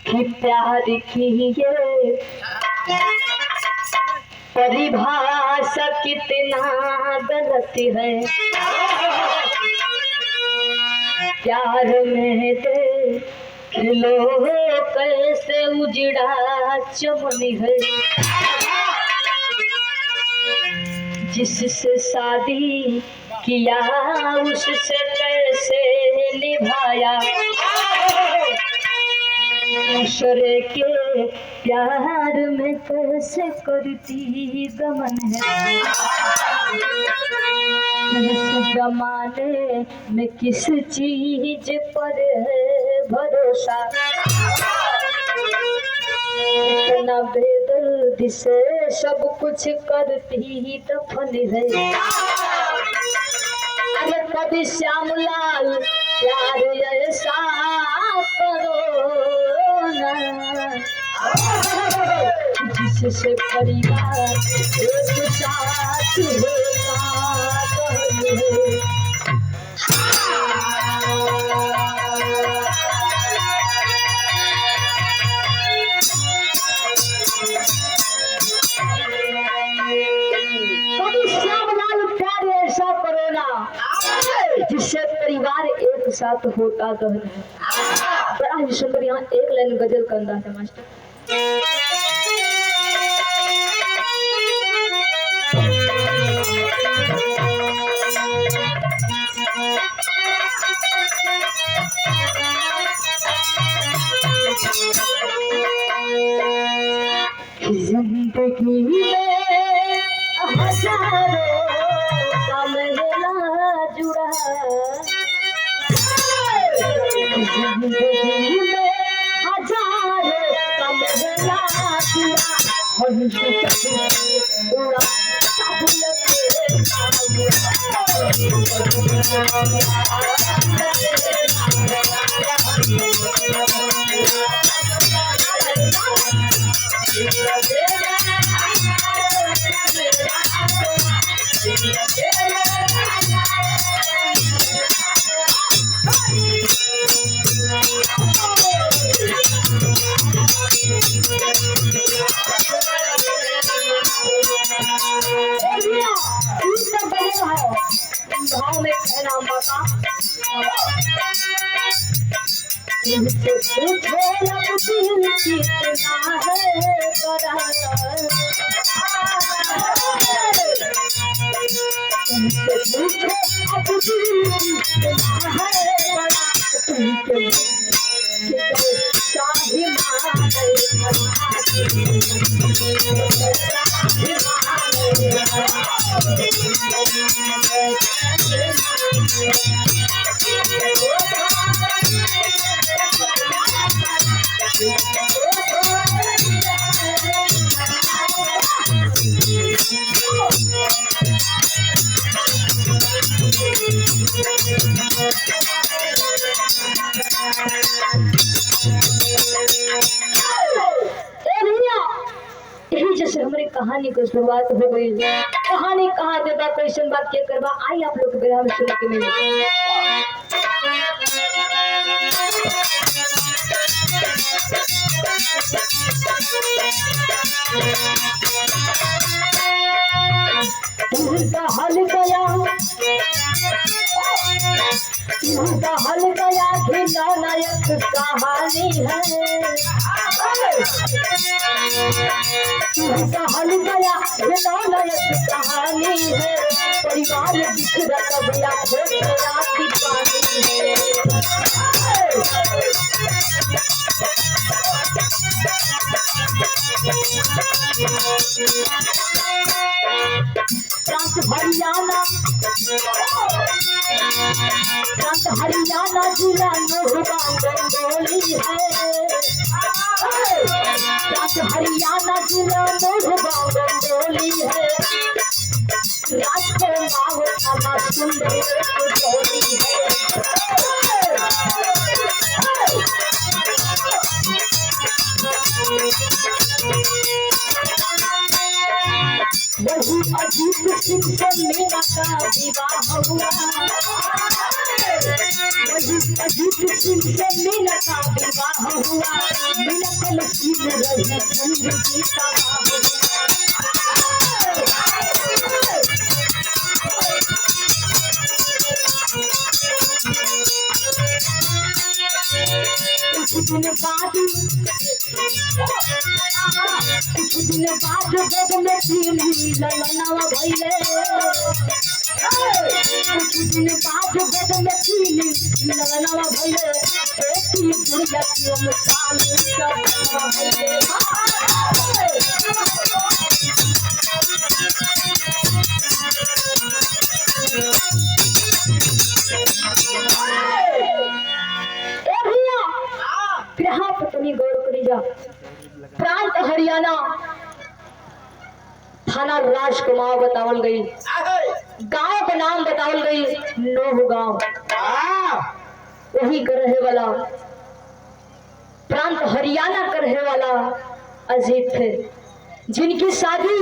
कि प्यार की ये परिभाषा कितना गलत है। प्यार में दे खिलो कैसे उजड़ा चमन है। जिससे शादी किया उससे कैसे निभाया। दूसरे के प्यार में कैसे करती गमन है। इस जमाने में किस चीज पर है भरोसा। इतना बेदर्द से सब कुछ करती दफन है। अरे कभी श्यामलाल प्यार ऐसा करो ना जिससे परिवार एक साथ जिससे परिवार एक साथ होता तो है। बड़ा ही सुंदर यहाँ एक लाइन गजल का अंदाज है मास्टर। जिंदगी में हजारों का मेला जुड़ा। जिंदगी में हजारों का मेला जुड़ा। उड़ा भाव में कहना बता। तुमसे पूछो अब दिल कितना है बड़ा। तुमसे पूछो अब दिल कितना है बड़ा। तुमसे शाही जैसे हमारी कहानी की शुरुआत हो गई। कहानी कहाँ देता क्वेश्चन बात क्या करवा आई आप लोग विराम सुन के मिले। हल गया हल गया घिना नायक कहानी है। हल गया घिना नायक कहानी है। परिवार बिखरा कबिया खोखरा की पानी है। प्रांत हरियाणा जिला नोहबा गंगोली है। प्रांत हरियाणा जिला नोहबा गंगोली है। राजको माहो थाना सुंदर जोड़ी है। वही अजीत सिंह से मेरा का विवाह हुआ। अजीत सिंह से मीना का विवाह हुआ, मीना को नसीब रही जिंदगी का कुछ दिन बाद जब में थी ललनावा भइले, कुछ दिन बाद जब में थी ललनावा भइले, बेटी बुढ़िया क्यों मिसाल ललनावा भइले। पत्नी गौर करी जा, प्रांत हरियाणा, थाना राजकुमार बतावल गई, गांव का नाम बतावल गई नोह गांव। वही कर रहे वाला प्रांत हरियाणा कर रहे वाला अजीत थे, जिनकी शादी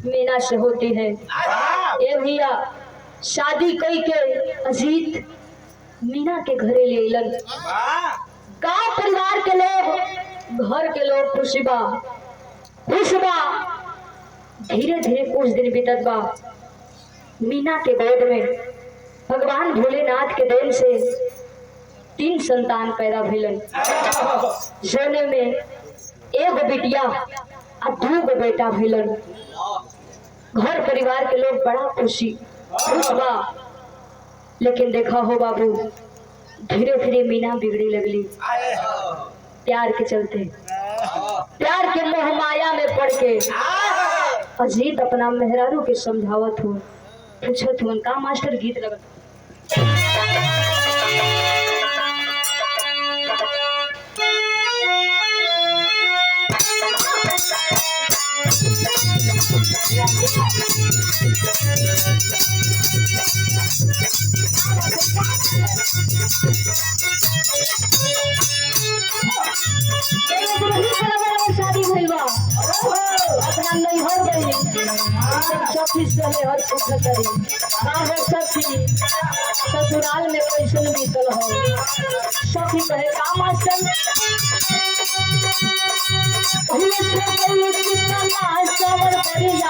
मीना से होती है। ये भैया शादी कई के अजीत मीना के घरे ले लन। गांव परिवार के लोग, घर के लोग खुशबा धीरे धीरे कुछ दिन बीतत बा। मीना के गोद में भगवान भोलेनाथ के देन से 3 संतान पैदा भइलन, जौने में 1 बिटिया और 2 बेटा भइलन। घर परिवार के लोग बड़ा खुश बा। लेकिन देखा हो बाबू, धीरे धीरे मीना बिगड़ी लगली, प्यार के चलते, प्यार के मोह माया में पड़ के। अजीत अपना मेहरारू के समझावत हो, पूछत हो का मास्टर गीत लगत। शादी भइल बा, अपना नैहर गई, सखी से हर पूछत रही का हो सखी, ससुराल में कैसन बीतल हो। सखी कहे का मास्टर, सवर बढ़िया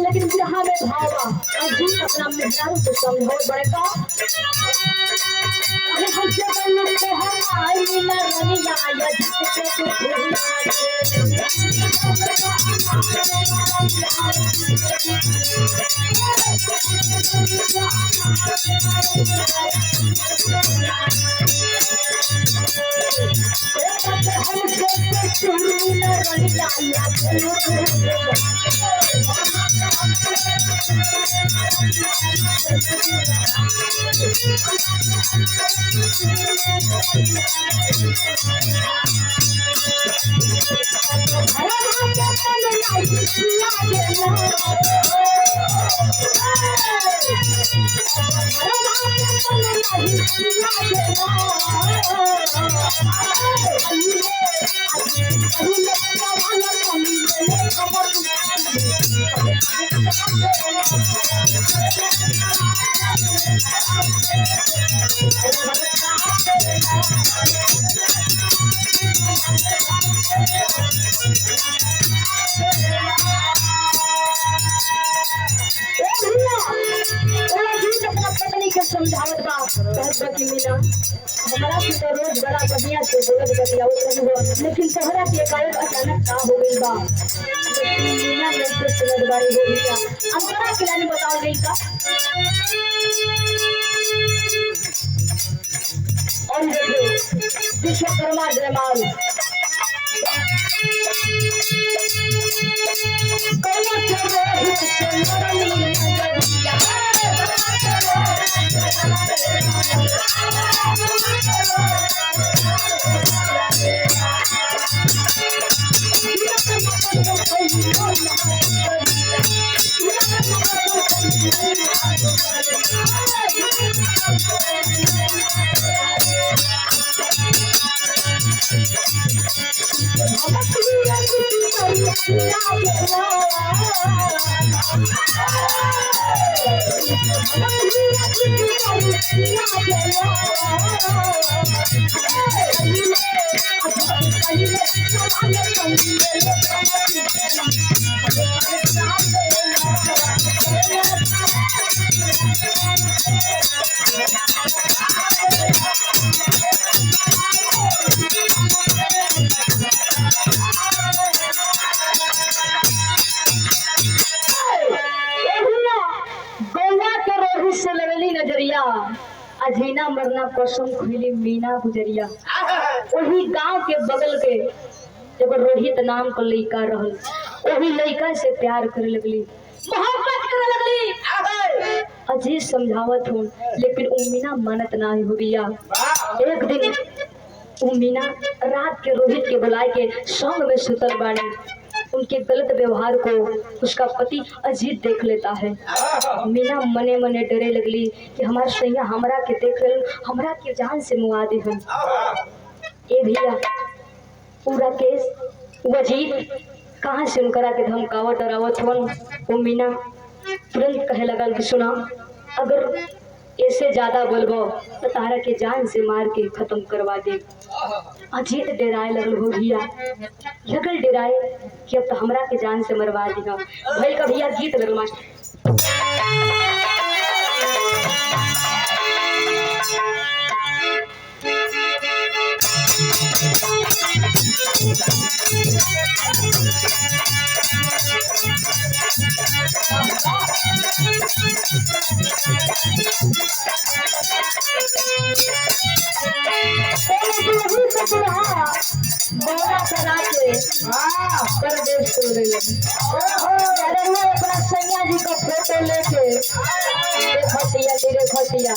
लेकिन जहाँ में भावा अजीत अपना मेहरारू को समझो बड़े का हमसे बनते हैं आई ना रनिया या जिसके समझावत बा कहत बा कि मीना हमारा से तो रोज बड़ा बढ़िया से बोलत बतियावत रही हो, लेकिन तोहरा के एकाएक अचानक का हो गइल बा। लेकिन मीना ने तो सुनत बारी हो गया अंतरा के लाने बताओ गई का। और देखो विश्वकर्मा जयमाल अजीना मरना कसम खुली मीना गुजरिया वही गांव के बगल के एगो रोहित नाम का लड़का रहल, वही लड़का से प्यार करे लगली, मोहब्बत करे लगली। अजीत समझावत हूँ लेकिन मीना मानत ना हो गया। एक दिन मीना रात के रोहित के बुलाए के संग में सुतल बाड़ी, उनके गलत व्यवहार को उसका पति अजीत देख लेता है। मीना मने मने डरे लगली कि हमार सैया हमरा के देख ले, हमरा के जान से मुआ दे। ए भैया पूरा केस अजीत कहाँ से उनकरा के धमकावत डरावत हवन। वो मीना तुरंत कहे लगल कि सुना अगर ऐसे ज्यादा बोलबो तो तारा के जान से मार के खत्म करवा दे। अजीत डराए लगल हो भैया, लगल डराए कि अब तो हमरा के जान से मरवा देगा। भाई का भैया गीत लगल मास्टर। परदेश चल गई अरे वो अपना सैया जी का फोटो लेके खटिया तेरे खटिया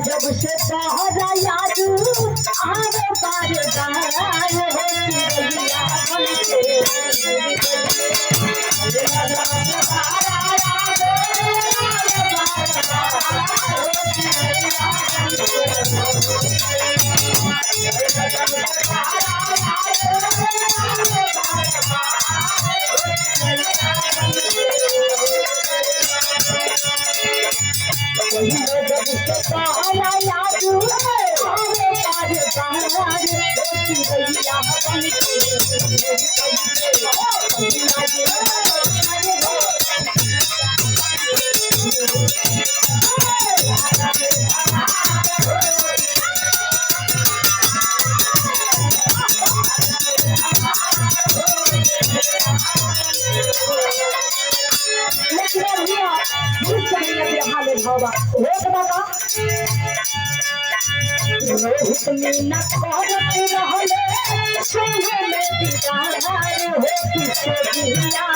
जब से सहारा याद आरे बार रोहित मीना कहत रहले संगे में दीदार हो किसे दिया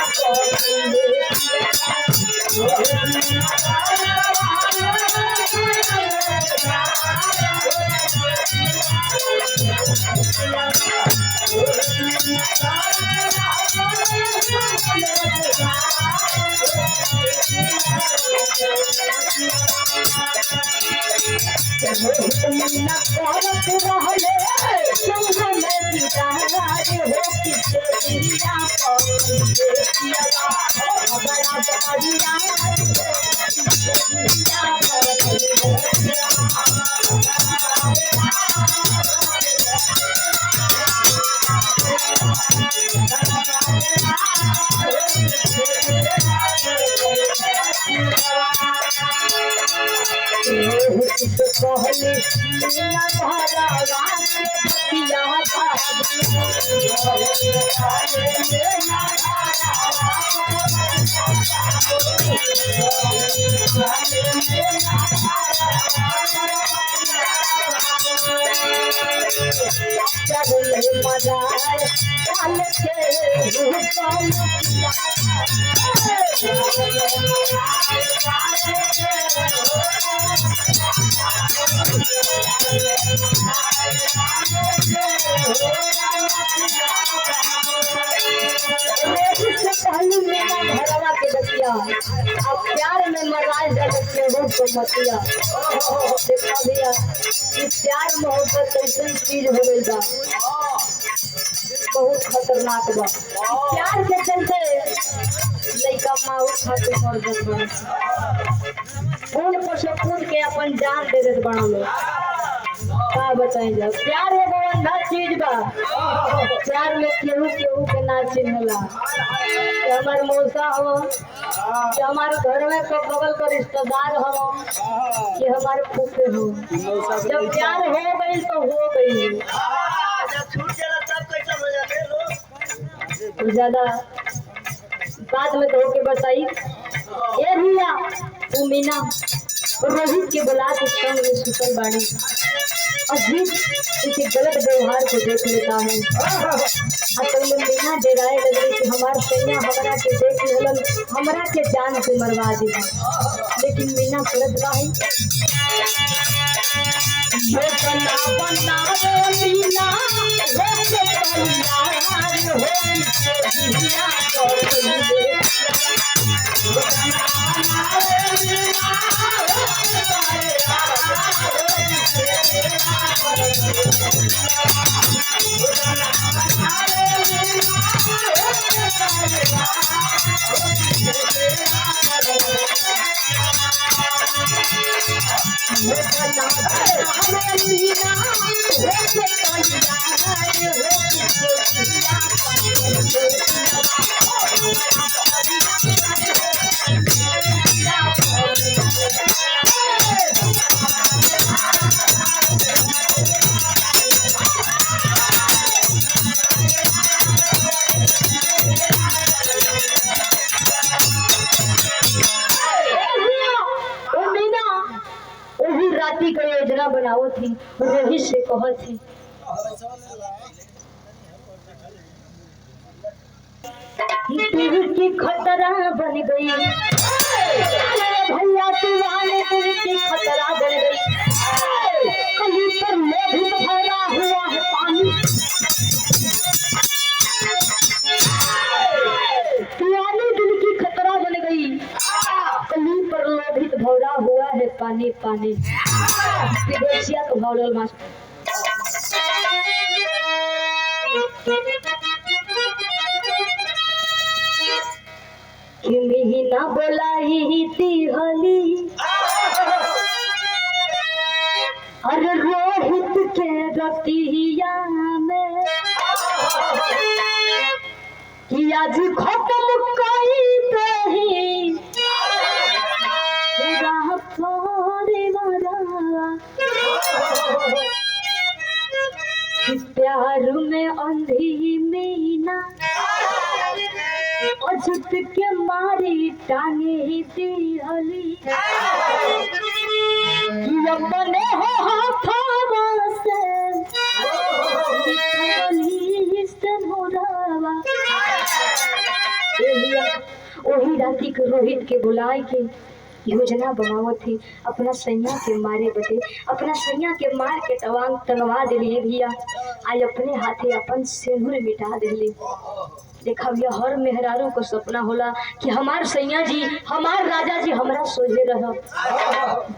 रोहित मीना करत रहले संग में बिचार हो किसे दिया पौड़ी दिया बड़ा बढ़िया कहले मीना भरावा के पिया मजा भरवा के बतिया अब प्यार में मजाज के रूप को मतिया देखा भैया इस प्यार मोहब्बत ऐसी चीज हो गई बा बहुत खतरनाक बा प्यार के चलते लड़का माँ खाते मर गए खून पर से कूद के अपन जान दे देते बना लोग का बताई जा प्यार एगो अंधा चीज बा प्यार में केहू केहू के ना चिन्हला हमारे मौसा हो कि हमारे घर में को बगल का रिश्तेदार हो कि हमारे फूफे हो जब प्यार हो गई तो हो गई ज्यादा बाद में तो के बताई ए भैया वो मीना रोहित के बुला के संग में सुतल बाड़ी अजीत उसके गलत व्यवहार को देख लेता है तो मीना डराए लगे कि हमारे सैया हमरा के देख लेलन हमरा के जान से मरवा दी लेकिन मीना करत रही राती का योजना बनाओ थी रोहित से कहा थी दिल की खतरा बन गई भैया तुम्हारे दिल की खतरा बन गई कहीं पर लोभित भरा हुआ है पानी तुम्हारे दिल की खतरा बन गई कहीं पर लोभित भरा हुआ है पानी पानी विदेशिया को भौलल मास्टर ना बोलाई थी होली और रोहित के रतिया में कि आज खत्म कई दही प्यार में अंधी मीना अछूत के मारी टांगे दी हली अपने हो हाथों से वही राती के रोहित के बुलाए के योजना बनावत थी अपना सैया के मारे बटे, अपना सैया के मार के तवांग तंगवा दिलिए भैया। आज अपने हाथे अपन सिंदूर मिटा दिली। देखा भैया हर मेहरारू को सपना होला कि हमार सैया जी हमार राजा जी हमरा सोझे रह,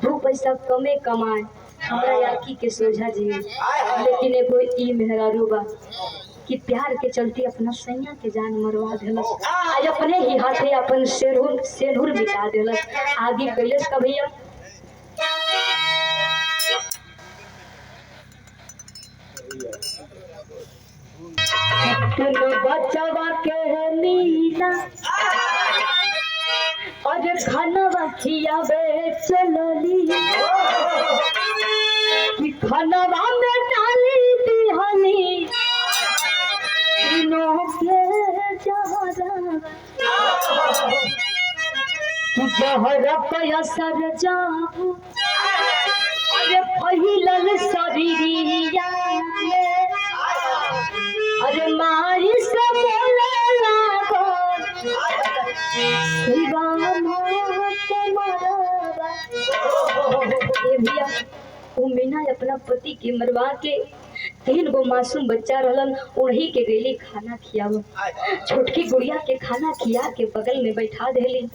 दो पैसा कमे कमाए हमरा याकी के सोझा जी। लेकिन एगो ई मेहरारू बा कि प्यार के चलते अपना सैया के जान मरवा दिलस। आज अपने ही हाथे अपन सिंदूर मिटा दिलस। आगे कैलस का भैया बचवा के नीला और खानवा खियावे चलली कि खानवा में डाली दिहनी तीनों के जहरा पैसर जाबू अरे पहिलल शरीरिया अरे मारी से बोले लागो भैया मीना अपना पति के मरवा के 3 गो मासूम बच्चा रहलन उन्हीं के डेली खाना खियाव। छोटकी गुड़िया के खाना खिया के बगल में बैठा देली,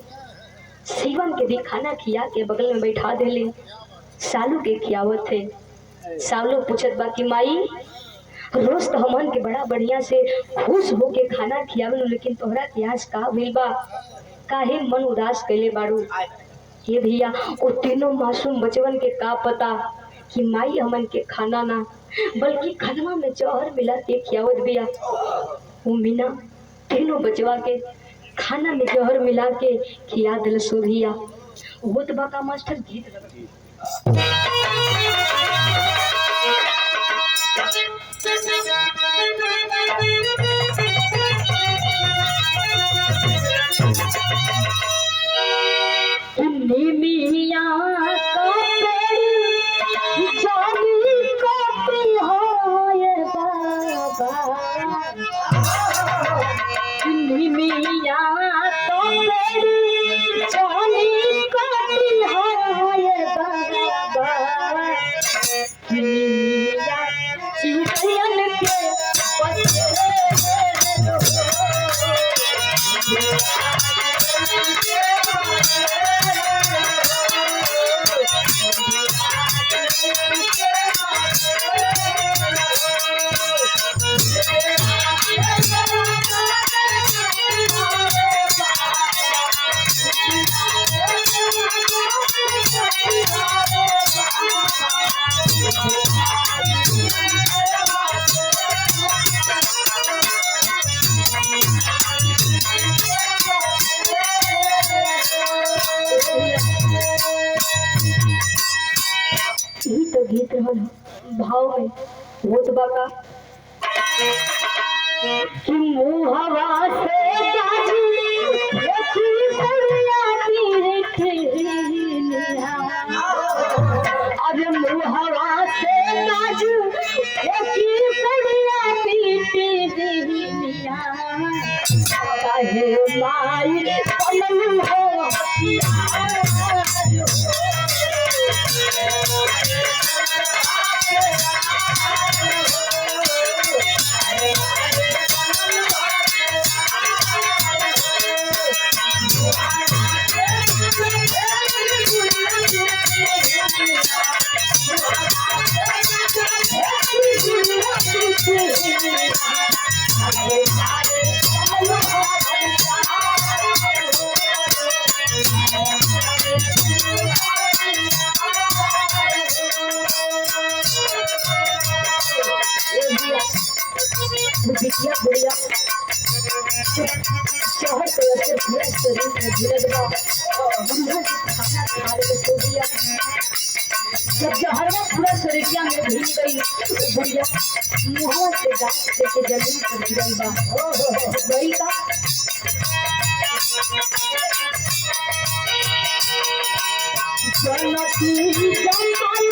शिवम के भी खाना खिया के बगल में बैठा देली। सालू के खियावत थे। सालू पूछत बा कि माई रोज तो हमन के बड़ा बढ़िया से खुश होके खाना खियावल, लेकिन तोहरा के आज का भइल बा, काहे मन उदास कैले बाड़ू। ये भैया वो तीनों मासूम बचवन के का पता कि माई हमन के खाना ना बल्कि खानवा में जहर मिला के खियावत बिया। वो मीना तीनों बचवा के खाना में जहर मिला के खिया दिल सो भैया। वो तो बाका मास्टर गीत भाव में भूत बाका कि मुहवा से अब मुहवा से माई हो बिटिया बुढ़िया शहर से पूरा शरीर में गिरत बा खाना खा ले सो दिया। जब जहरवा पूरा शरीरिया में भीग गई बुढ़िया मुंह से दांत से जमीन पर गिरल बा गई का जनती जमाई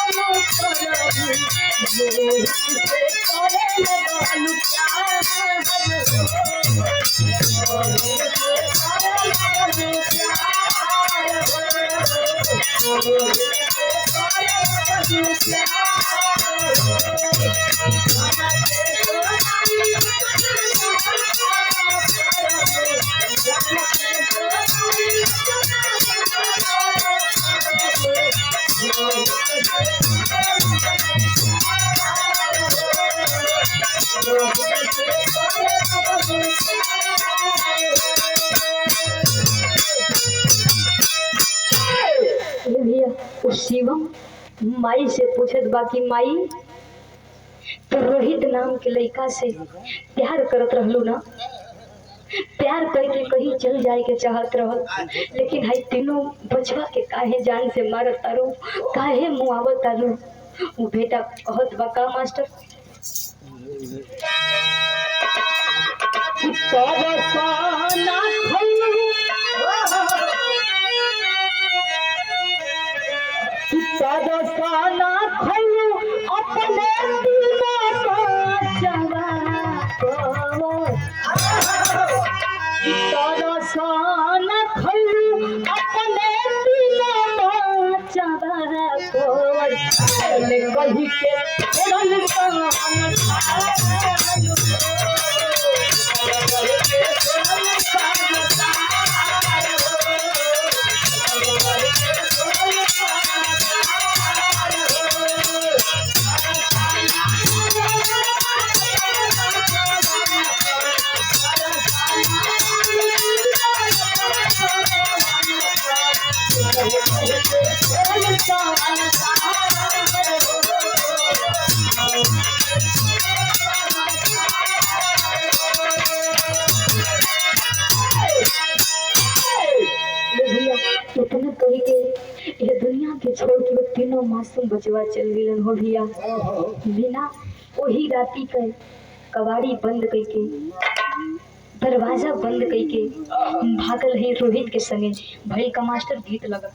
अपना रोहित से करे लगलू प्यार शिवम माई से पूछत बाकी माई तो रोहित नाम के लड़का से प्यार करत रहलू ना, प्यार करके कहीं चल जाए के चाहत रहल, लेकिन हाई तीनों बचवा के काहे जान से मारत तारू, काहे मुआवत तारू। वो बेटा कहत बका मास्टर अपने कही के इतना कही के ये दुनिया के छोड़ के वो तीनों मासूम बचवा चल गए हो भैया। बिना वही राती के कबाड़ी बंद करके दरवाजा बंद करके भागल है रोहित के संगे। भैल का मास्टर गीत लगा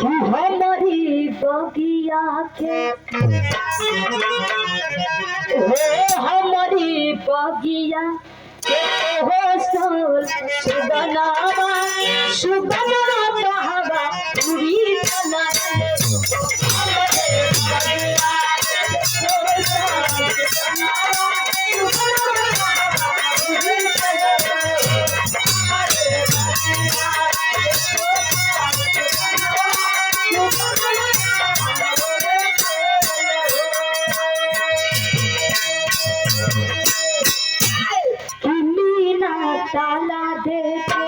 हमारी बगिया के हमारी बगिया के हो सोल सुगनावा सुगना बहावा पूरी तना ताला दे के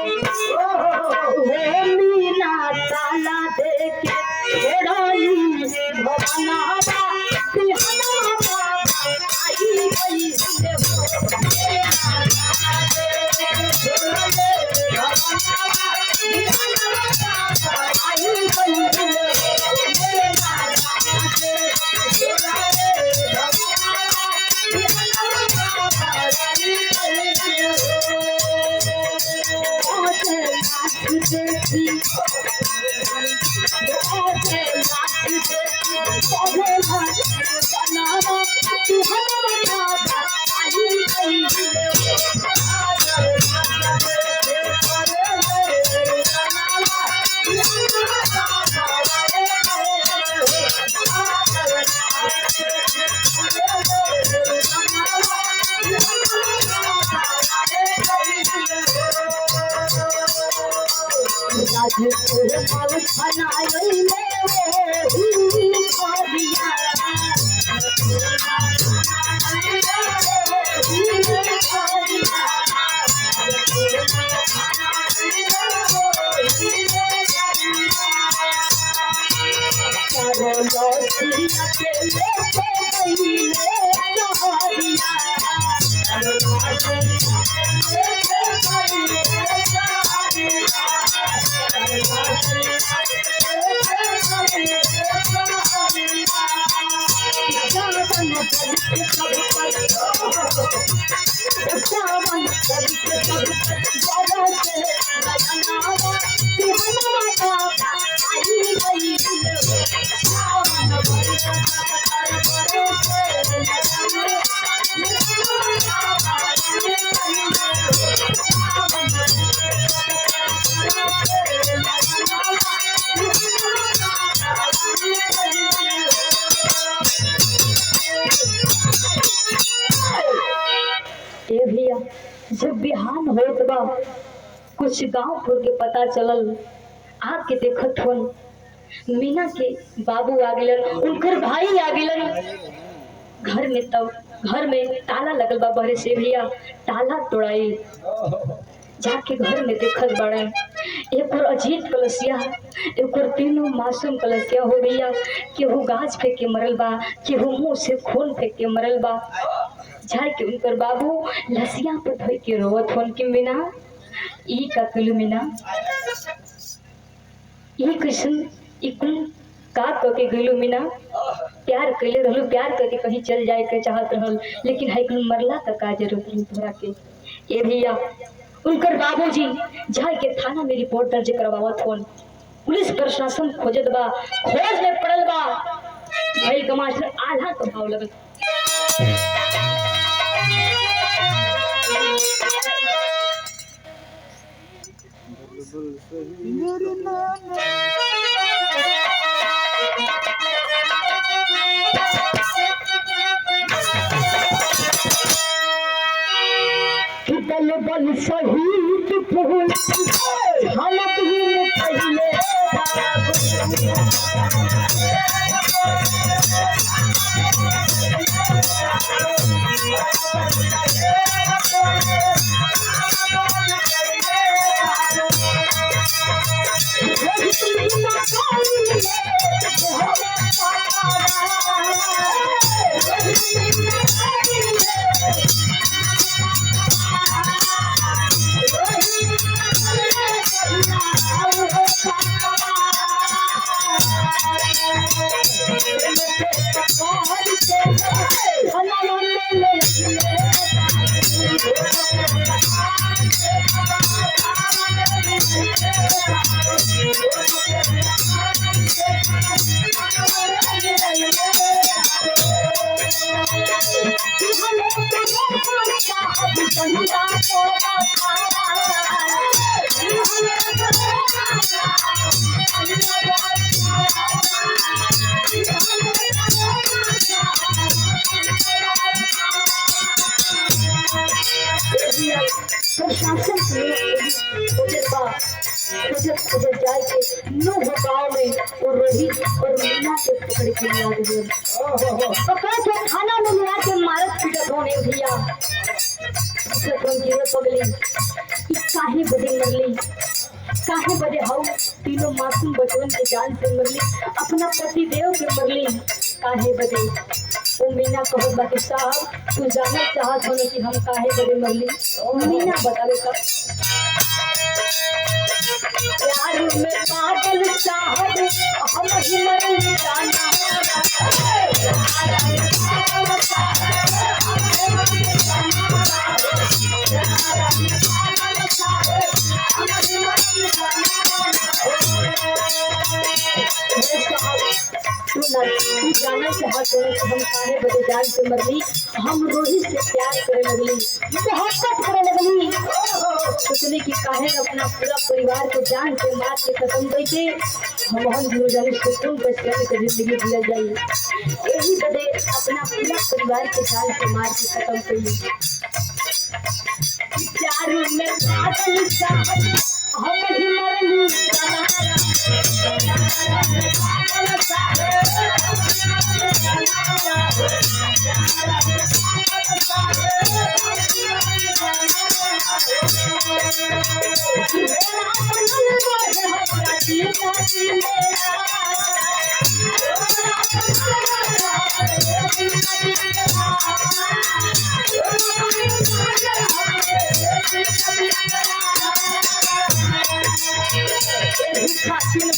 मीना ताला दे के रानी भवनावा बिहनावा आई गई से ए भैया जब बिहान होत बा कुछ गांव फुर के पता चलल आके देखत हन मीना के बाबू आ गेलन उनकर भाई आ गेलन घर में। तब घर में ताला लगल बा बहरे से भैया ताला तोड़ाई जाके घर में देखत बड़े एक और अजीत कलसिया एक और तीनों मासूम कलसिया हो गया केहू गाछ फेंक के मरल बा केहू मुंह से खून फेंक के मरल बा। जाए के उनकर बाबू लसिया पे धोई के रोवत होन कि मीना ई का कुल मीना ई कृष्ण ई कुल का के गइलो मीना प्यार कैले रहलो प्यार करके कहीं चल जाए के चाहत रहल लेकिन है कुल मरला का जरूरत नहीं तोरा के। ए भैया उनकर बाबूजी जाए के थाना में रिपोर्ट दर्ज करवावत होन पुलिस प्रशासन खोजत बा खोज में पड़ल बा भाई कमास्टर आधा तो भाव लगत बल बल शहीद फूल हालत ही में पहले प्रशासन जाए के नो गाँव में और रोहित और मीना के पकड़ के लिया पकड़ के खाना में मिला के मारत पीटत होने भैया पगली काहे बदे मरली काहे बदे हाउ तीनों मासूम बचवन के जान से मरली अपना पति देव के मरली काहे बदे। वो मीना कहत बाकी साहब तू जानना चाहत हो कि हम काहे बदे मरली। मीना बतावे का प्यार में पागल साहब हम ही मरली जाना तू जाना चाहत हो कि हम काहे बदे जान से मरली। हम रोहित से प्यार करे लगली मोहब्बत करे लगली सोचली कि काहे अपना पूरा परिवार को जान से मार के खत्म करके हम गुरुजन सुकून के साथ जिंदगी जिया जाए यही बदे अपना पूरा परिवार के जान से मार के खत्म करी। प्यार में पागल साहब हम ही मरली खातिर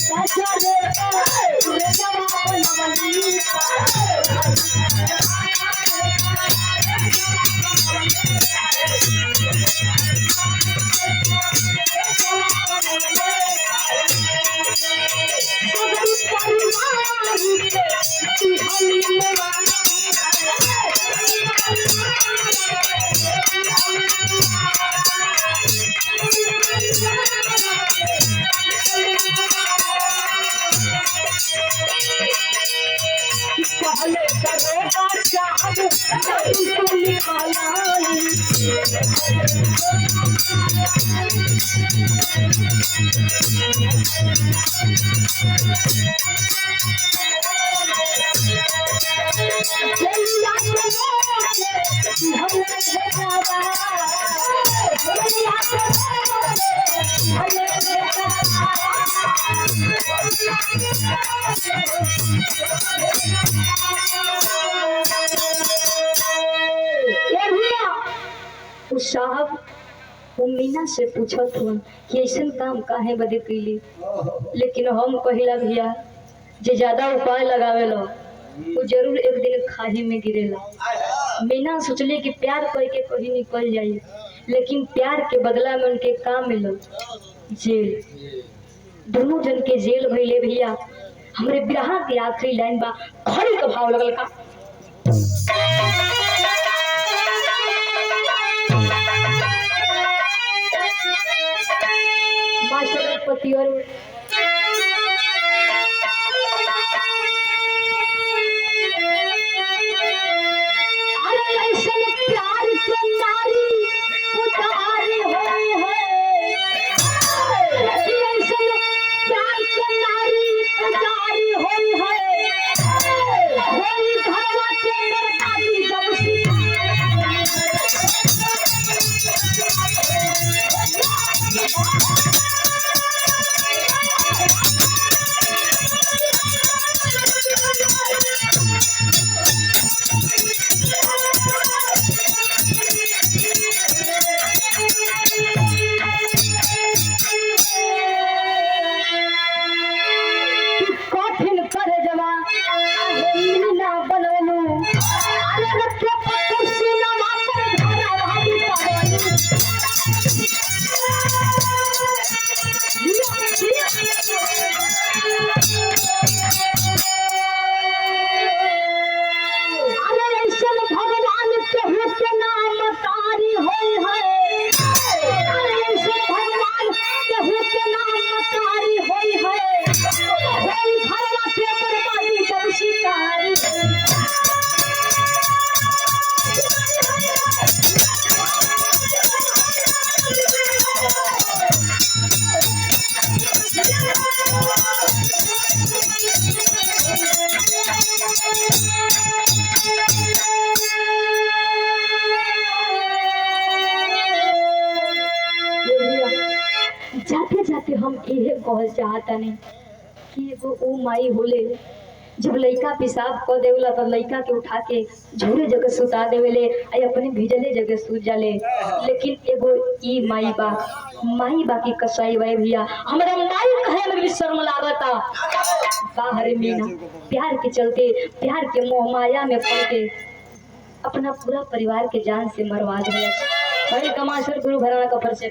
साहब वो मीना से पूछत हो कि ऐसा काम काहे बदे कैली, लेकिन हम कहिला भैया जे ज्यादा उपाय लगावेला वो जरूर एक दिन खाही में गिरेला। मीना सोचले कि प्यार करके कहीं निकल जाई, लेकिन प्यार के बदला में उनके काम मिलल जेल। दोनों जन के जेल भइले भैया। हमरे बिरहा के आखिरी लाइन बा, खड़ी का भाव लगल का मास्टर पति और जाते जाते हम यह कहल चाहतनी कि एगो ओ माई होले जब लइका पेशाब कर देवला तो लइका के उठा के झूरे जगह सुता देवेले आ अपने भिजले जगह सूत जाले, लेकिन एगो ई माई बा की कसाई भाई भैया हमरा माई कहे में भी शर्म लागता। बाहर मीना प्यार के चलते प्यार के मोह माया में पड़ के अपना पूरा परिवार के जान से मरवा दिया। बड़ी कमाशर गुरु घराना का परिचय